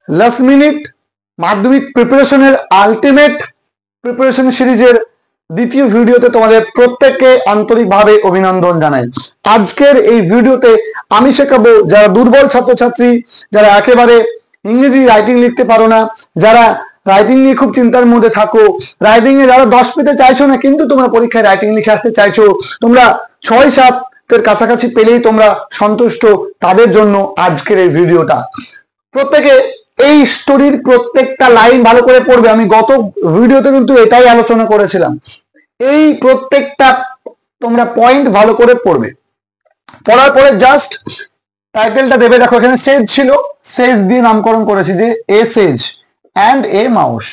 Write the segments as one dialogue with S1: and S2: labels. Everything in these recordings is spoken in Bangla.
S1: লাস্ট মিনিট মাধ্যমিক প্রিপারেশনের আলটিমেট প্রিপারেশন সিরিজের দ্বিতীয় ভিডিওতে তোমাদের প্রত্যেককে আন্তরিকভাবে অভিনন্দন জানাই। আজকের এই ভিডিওতে আমি শেখাবো যারা দুর্বল ছাত্রছাত্রী, যারা একেবারে ইংরেজি রাইটিং লিখতে পারো না, যারা রাইটিং নিয়ে খুব চিন্তার মধ্যে থাকো, রাইটিং এ যারা 10 পেতে চাইছো না কিন্তু তোমরা পরীক্ষায় রাইটিং লিখে আসতে চাইছো, তোমরা 6-7 এর কাছাকাছি পেলেই তোমরা সন্তুষ্ট, তাদের জন্য আজকের এই ভিডিওটা। প্রত্যেকে এই স্টোরির প্রত্যেকটা লাইন ভালো করে পড়বে। আমি গত ভিডিওতে কিন্তু এটাই আলোচনা করেছিলাম। এই প্রত্যেকটা তোমরা পয়েন্ট ভালো করে পড়বে। পড়ার পরে জাস্ট টাইটেলটা দেবে। দেখো এখানে সেজ ছিল, সেজ দিয়ে নামকরণ করেছি যে এ সেজ অ্যান্ড এ মাউস,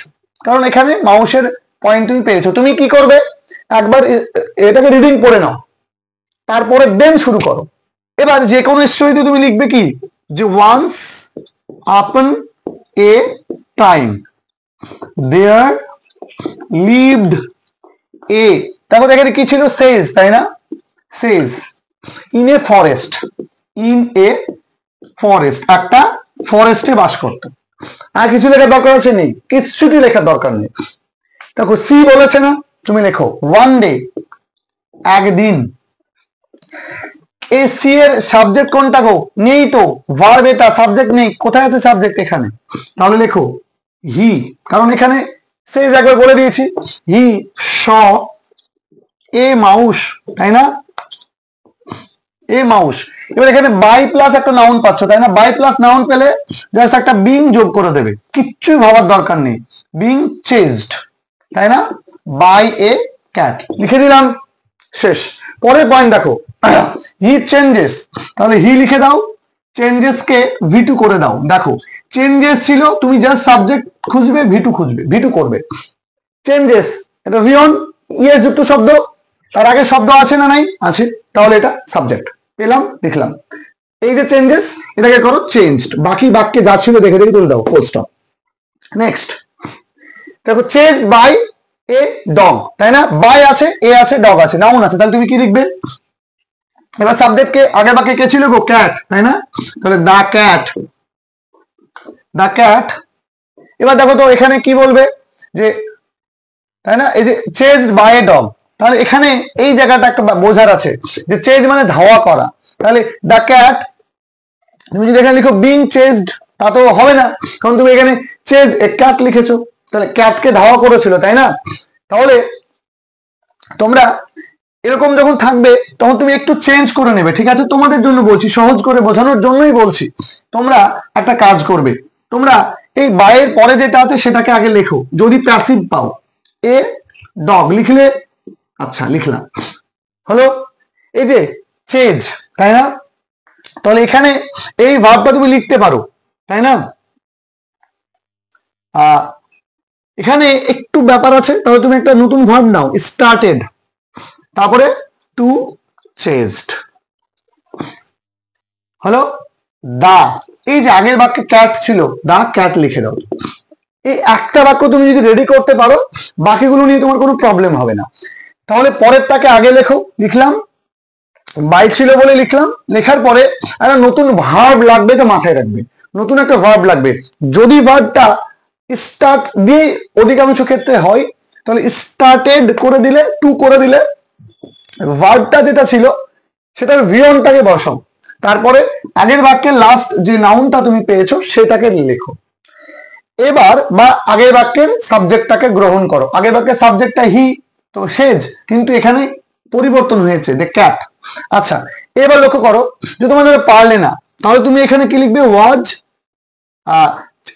S1: কারণ এখানে মাউসের পয়েন্ট তুমি পেয়েছো। তুমি কি করবে, একবার এটাকে রিডিং পড়ে নাও, তারপরে দেন শুরু করো। এবার যে কোনো স্টোরিতে তুমি লিখবে কি, যে once upon a time there lived a, দেখো এখানে কি ছিল, says, তাই না, says in a forest, in a forest, একটা ফরেস্টে বাস করতো। আর কিছু লেখার দরকার আছে? নেই, কিচ্ছুটি লেখার দরকার নেই। দেখো সি বলেছে না, তুমি লেখো one day, একদিন। এই সি এর সাবজেক্ট কোনটা গো? নেই তো, ভার্ব এটা, সাবজেক্ট নেই। কোথায় আছে সাবজেক্ট? এখানে। তাহলে লেখো হি, কারণ এখানে সেজ একবার বলে দিয়েছি। হি স এ মাউস, তাই না, এ মাউস। এবার এখানে বাই প্লাস একটা নাউন পাচ্ছ, তাই না। বাই প্লাস নাউন পেলে জাস্ট একটা বিং যোগ করে দেবে, কিচ্ছুই ভাবার দরকার নেই। বিং চেজড, তাই না, বাই এ ক্যাট, লিখে দিলাম, শেষ। পরের পয়েন্ট দেখো, হি চেঞ্জেস, তাহলে হি লিখে দাও, চেঞ্জেস কে ভি2 করে দাও। দেখো চেঞ্জেস ছিল, তুমি জাস্ট সাবজেক্ট খুঁজবে, ভি2 খুঁজবে, ভি2 করবে। চেঞ্জেস এটা ভিয়ন, ইয়ে যুক্ত শব্দ, তার আগে শব্দ আছে না নাই? আছে, তাহলে এটা সাবজেক্ট পেলাম, লিখলাম। এই যে চেঞ্জেস, এটাকে করো চেঞ্জড, বাকি বাক্যে যা ছিল দেখে দেখে তুলে দাও, ফুল স্টপ। নেক্সট দেখো চেঞ্জ বাই এ ডগ, তাই না, বাই আছে, এ আছে, ডগ আছে, নাউন আছে, তাহলে তুমি কি লিখবে? এবার সাবজেক্ট কে আগের বাক্যে কে ছিল গো? ক্যাট, তাই না, তাহলে দা ক্যাট, দা ক্যাট। এবার দেখো তো এখানে কি বলবে, যে তাই না, এই যে চেজড বাই এ ডগ, তাহলে এখানে এই জায়গাটা একটা বোঝার আছে যে চেজ মানে ধাওয়া করা। তাহলে দা ক্যাট, তুমি যদি এখানে লিখো বিং চেজড, তা তো হবে না, কারণ তুমি এখানে চেজ এ ক্যাট লিখেছো, তাহলে ক্যাটকে ধাওয়া করেছিল, তাই না। তাহলে তোমরা এরকম যখন থাকবে তখন তুমি একটু চেঞ্জ করে নেবে, ঠিক আছে, তোমাদের জন্য বলছি, সহজ করে বোঝানোর জন্যই বলছি। তোমরা একটা কাজ করবে, তোমরা এই বাইয়ের পরে যেটা আছে সেটাকে আগে লেখো, যদি প্যাসিভ পাও। এ ডগ লিখলে, আচ্ছা লিখলাম, হলো। এই যে চেঞ্জ, তাই না, তাহলে এখানে এই ভার্বটা তুমি লিখতে পারো, তাই না। এখানে একটু ব্যাপার আছে, তাহলে তুমি একটা নতুন ভার্ব নাও, স্টার্টেড, তারপরে টু চেজড, হলো দা। এই যে আগের বাক্যে ক্যাট ছিল, দা ক্যাট লিখে দাও। এই একটা বাক্য তুমি যদি রেডি করতে পারো, বাকিগুলো নিয়ে তোমার কোনো প্রবলেম হবে না। তাহলে পরের তাকে আগে লেখো, লিখলাম, বাই ছিল বলে লিখলাম। লেখার পরে একটা নতুন ভার্ব লাগবে, এটা মাথায় রাখবে, নতুন একটা ভার্ব লাগবে। যদি ভার্বটা স্টার্ট দিয়ে অধিকাংশ ক্ষেত্রে হয়, তাহলে স্টার্টেড করে দিলে, টু করে দিলে, ভার্বটা যেটা ছিল সেটার ভিয়নটাকে বসাও, তারপরে আগের বাক্যের লাস্ট যে নাউনটা তুমি পেয়েছো সেটাকে লেখো। এবার বা আগের বাক্যের সাবজেক্টটাকে গ্রহণ করো। আগের বাক্যের সাবজেক্টটা হি, তো সেজ, কিন্তু এখানে পরিবর্তন হয়েছে, দ্য ক্যাট। আচ্ছা এবার লক্ষ্য করো, যে তোমাদের পারলে না, তাহলে তুমি এখানে কি লিখবে? ওয়াজ,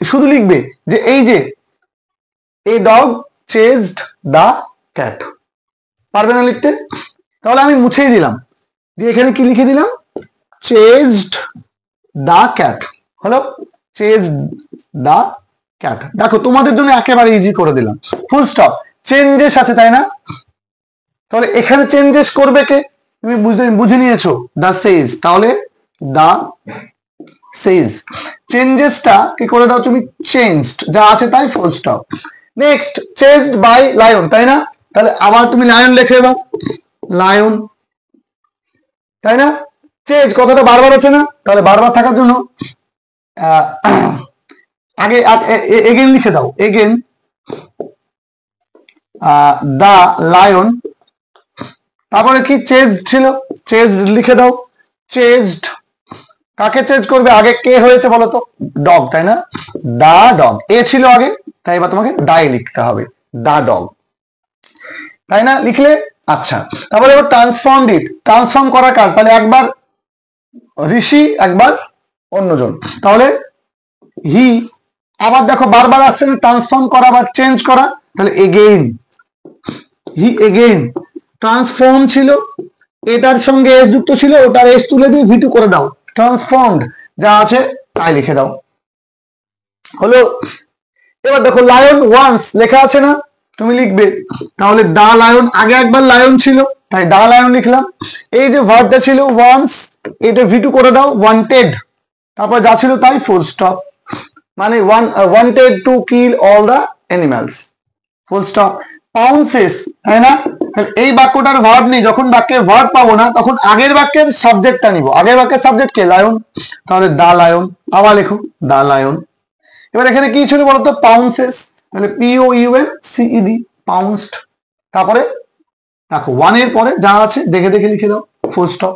S1: শুধু লিখবে যে এই যে a dog chased the cat, পারবে না লিখতে, তাহলে আমি মুছেই দিলাম, দিয়ে এখানে কি লিখে দিলাম? চেজড দা ক্যাট, হলো চেজড দা ক্যাট। দেখো তোমাদের জন্য একেবারে ইজি করে দিলাম, ফুল স্টপ। চেঞ্জেস আছে, তাই না, তাহলে এখানে চেঞ্জেস করবে কে? তুমি বুঝে নিয়েছো, দা সেজ, তাহলে দা সেজ। চেঞ্জেসটা কি করে দাও তুমি? চেঞ্জড, যা আছে তাই, full stop. Next changed by lion, তাই না, তাহলে আবার তুমি লায়ন লেখে, এবার লায়ন, তাই না। চেঞ্জ কথাটা বারবার আছে না, তাহলে বারবার থাকার জন্য আগে এগেন লিখে দাও, এগেন দা লায়ন, তারপরে কি চেজ ছিল, চেজ লিখে দাও, চেজড, কাকে চেজ করবে, আগে কে হয়েছে বলো তো, ডগ, তাই না, দা ডগ, এ ছিল আগে, তাই এবার তোমাকে দাই লিখতে হবে, দা ডগ, তাই না, লিখলে। আচ্ছা, তারপরে এবার ট্রান্সফর্ম ইট, ট্রান্সফর্ম করার কাজ, তাহলে একবার ঋষি একবার অন্যজন, তাহলে হি, আবার দেখো বারবার আসছে না, ট্রান্সফর্ম করা বা চেঞ্জ করা, তাহলে এগেইন, হি এগেইন, ট্রান্সফর্ম ছিল, এটার সঙ্গে এস যুক্ত ছিল, ওটার এস তুলে দিয়ে ভিটু করে দাও, ট্রান্সফর্মড যা আছে তাই লিখে দাও, হলো। এবার দেখো লায়ন ওয়ান্স লেখা আছে না, তুমি লিখবে, তাহলে দা লায়ন, আগে একবার লায়ন ছিল তাই দা লায়ন লিখলাম, এই যে ভার্বটা ছিল ওয়ান্স, এটা ভিটু করে দাও, ওয়ান্টেড, তারপর যা ছিল তাই, ফুল স্টপ, মানে wanted to kill all the animals, full stop. Pounces, তাই না, এই বাক্যটার ভার্ব নেই, যখন বাক্যের ভার্ব পাবো না তখন আগের বাক্যের সাবজেক্টটা নিব, আগের বাক্যের সাবজেক্ট কে, লায়ন, তাহলে দা লায়ন, আবার লেখো দা লায়ন। এবার এখানে কি ছিল বলতো, পাউন্সেস, তাহলে POUNCED, পাউন্সড, তারপরে দেখো ওয়ানের পরে যা আছে দেখে দেখে লিখে দাও, ফুল স্টপ।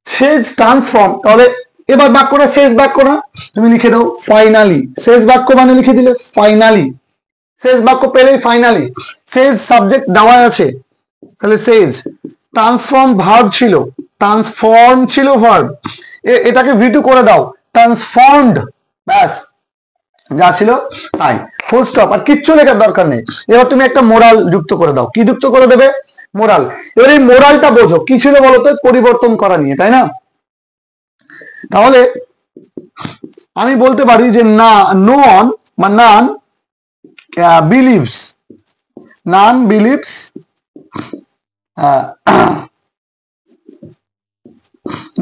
S1: শেষ ট্রান্সফর্ম, তাহলে এবার বাক্যটা শেষ বাক্য না, তুমি লিখে দাও ফাইনালি, শেষ বাক্য মানে লিখে দিলে ফাইনালি, শেষ বাক্য পেলেই ফাইনালি, শেষ সাবজেক্ট দেওয়া আছে, তাহলে শেষ, ট্রান্সফর্ম ভার্ব ছিল, ট্রান্সফর্ম ছিল ভার্ব, এটাকে ভিটু করে দাও, ট্রান্সফর্মড, ব্যাস যা ছিল তাই, ফুল স্টপ, আর কিচ্ছু লেখার দরকার নেই। এবার তুমি একটা মোরাল যুক্ত করে দাও, কি যুক্ত করে দেবে, মোরাল। এবার এই মোরালটা বোঝো, কি ছিল বলতো, পরিবর্তন করা নিয়ে, তাই না, তাহলে আমি বলতে পারি যে না, নো অন বা none believes, none believes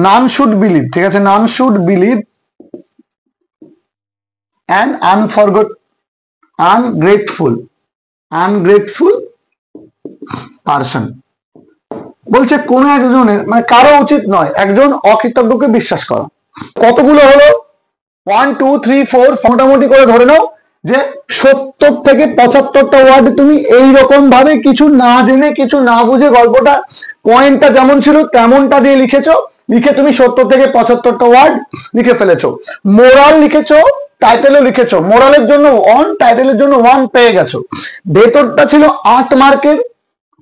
S1: none should believe, ঠিক আছে, none should believe an ungrateful person, বলছে কোন একজনের, মানে কারো উচিত নয় একজন অকৃতজ্ঞকে বিশ্বাস করা। কতগুলো হলো, 1 2 3 4, মোটামুটি করে ধরে নাও যে 70 থেকে 75টা ওয়ার্ড তুমি এইরকম ভাবে কিছু না জেনে কিছু না বুঝে গল্পটা পয়েন্টটা যেমন ছিল তেমনটা দিয়ে লিখেছো, লিখে তুমি 70 থেকে 75টা ওয়ার্ড লিখে ফেলেছো। মোরাল লিখেছো, টাইটেলও লিখেছো, মোরালের জন্য 1, টাইটেলের জন্য 1 পেয়ে গেছো। ভেতরটা ছিল 8 মার্কের,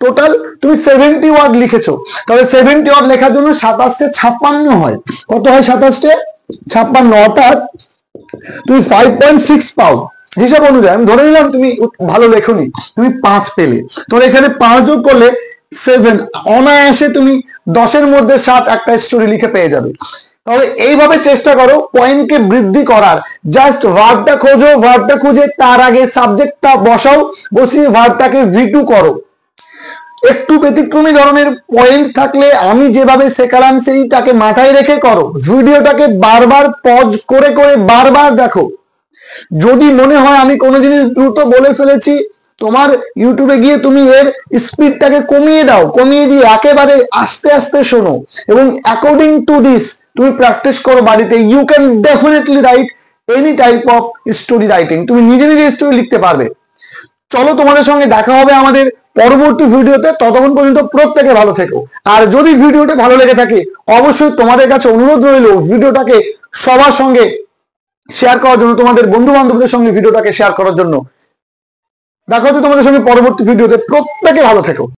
S1: টোটাল তুমি 70 ওয়ার্ড লিখেছো, তাহলে 70 ওয়ার্ড লেখার জন্য 27 56 হয়, কত হয় 27 56, অর্থাৎ তুমি 5.6 পাও। হিসাব অনুযায়ী আমি ধরে নিলাম তুমি ভালো লেখনি, তুমি 5 পেলে, তাহলে এখানে 5 যোগ করলে 7, অনায়াসে তুমি 10-এর মধ্যে 7 একটা স্টোরি লিখে পেয়ে যাবে। তাহলে এইভাবে চেষ্টা করো পয়েন্টকে বৃদ্ধি করার, জাস্ট ভার্বটা খোঁজো, ভার্বটা খুঁজে তার আগে সাবজেক্টটা বসাও, বসিয়ে ভার্বটাকে V2 করো। একটু ব্যতিক্রমী ধরনের পয়েন্ট থাকলে আমি যেভাবে শেখালাম সেইটাকে মাথায় রেখে করো, ভিডিওটাকে বারবার পজ করে করে বারবার দেখো। যদি মনে হয় আমি কোনো জিনিস দ্রুত বলে ফেলেছি, তোমার ইউটিউবে গিয়ে তুমি এর স্পিডটাকে কমিয়ে দাও, কমিয়ে দিয়ে একেবারে আস্তে আস্তে শোনো, এবং অ্যাকর্ডিং টু দিস তুমি প্র্যাকটিস করো বাড়িতে। You can definitely write any type of story writing, তুমি নিজে নিজে স্টোরি লিখতে পারবে। চলো তোমাদের সঙ্গে দেখা হবে আমাদের পরবর্তী ভিডিওতে, ততক্ষণ পর্যন্ত প্রত্যেকে ভালো থেকো। আর যদি ভিডিওটা ভালো লেগে থাকে অবশ্যই তোমাদের কাছে অনুরোধ রইল ভিডিওটাকে সবার সঙ্গে শেয়ার করার জন্য, তোমাদের বন্ধু বান্ধবদের সঙ্গে ভিডিওটাকে শেয়ার করার জন্য। দেখা হচ্ছে তোমাদের সঙ্গে পরবর্তী ভিডিওতে, প্রত্যেকে ভালো থেকো।